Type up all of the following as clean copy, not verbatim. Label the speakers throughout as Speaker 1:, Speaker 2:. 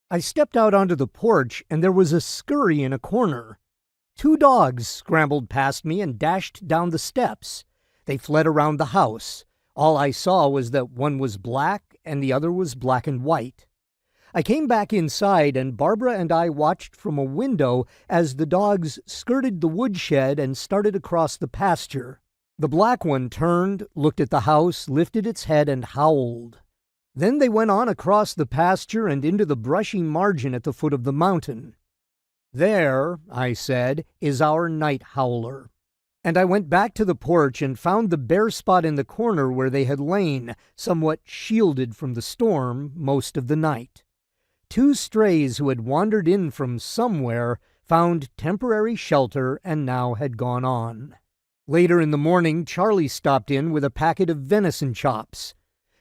Speaker 1: I stepped out onto the porch, and there was a scurry in a corner. 2 dogs scrambled past me and dashed down the steps. They fled around the house. All I saw was that one was black and the other was black and white. I came back inside, and Barbara and I watched from a window as the dogs skirted the woodshed and started across the pasture. The black one turned, looked at the house, lifted its head, and howled. Then they went on across the pasture and into the brushy margin at the foot of the mountain. "There," I said, "is our night howler." And I went back to the porch and found the bare spot in the corner where they had lain, somewhat shielded from the storm, most of the night. 2 strays who had wandered in from somewhere found temporary shelter and now had gone on. Later in the morning, Charlie stopped in with a packet of venison chops.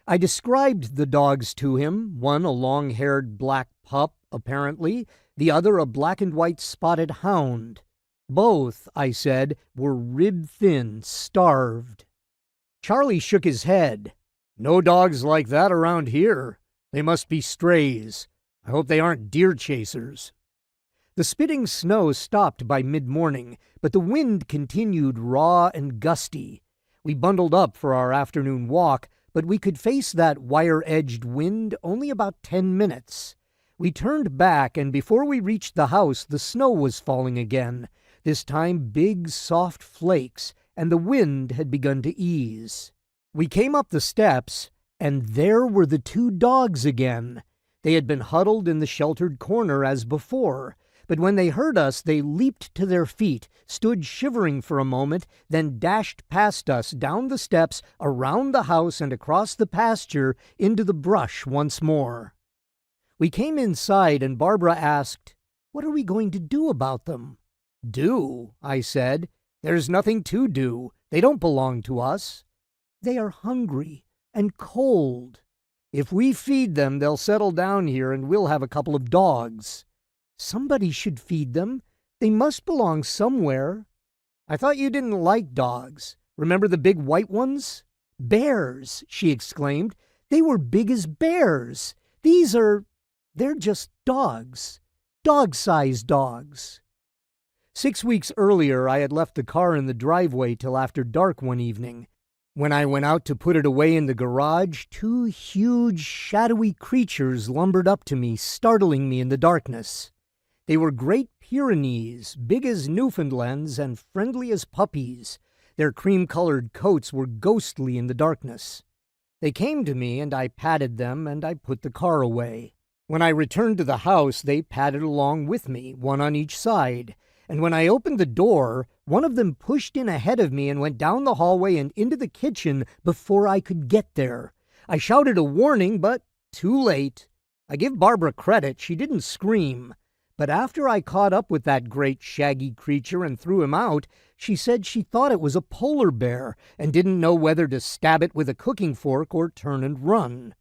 Speaker 1: I described the dogs to him, one a long-haired black pup, apparently, the other a black and white spotted hound. Both, I said, were rib-thin, starved. Charlie shook his head. "No dogs like that around here. They must be strays. I hope they aren't deer chasers." The spitting snow stopped by mid-morning, but the wind continued raw and gusty. We bundled up for our afternoon walk, but we could face that wire-edged wind only about 10 minutes. We turned back, and before we reached the house, the snow was falling again, this time big, soft flakes, and the wind had begun to ease. We came up the steps, and there were the 2 dogs again. They had been huddled in the sheltered corner as before, but when they heard us, they leaped to their feet, stood shivering for a moment, then dashed past us, down the steps, around the house, and across the pasture into the brush once more. We came inside, and Barbara asked, "What are we going to do about them?" "Do?" I said. "There's nothing to do. They don't belong to us." "They are hungry and cold. If we feed them, they'll settle down here, and we'll have a couple of dogs." "Somebody should feed them. They must belong somewhere." "I thought you didn't like dogs. Remember the big white ones?" "Bears!" she exclaimed. "They were big as bears. They're just dogs. Dog-sized dogs." 6 weeks earlier, I had left the car in the driveway till after dark one evening. When I went out to put it away in the garage, 2 huge, shadowy creatures lumbered up to me, startling me in the darkness. They were Great Pyrenees, big as Newfoundlands and friendly as puppies. Their cream-colored coats were ghostly in the darkness. They came to me, and I patted them, and I put the car away. When I returned to the house, they padded along with me, one on each side. And when I opened the door, one of them pushed in ahead of me and went down the hallway and into the kitchen before I could get there. I shouted a warning, but too late. I give Barbara credit, she didn't scream. But after I caught up with that great shaggy creature and threw him out, she said she thought it was a polar bear and didn't know whether to stab it with a cooking fork or turn and run.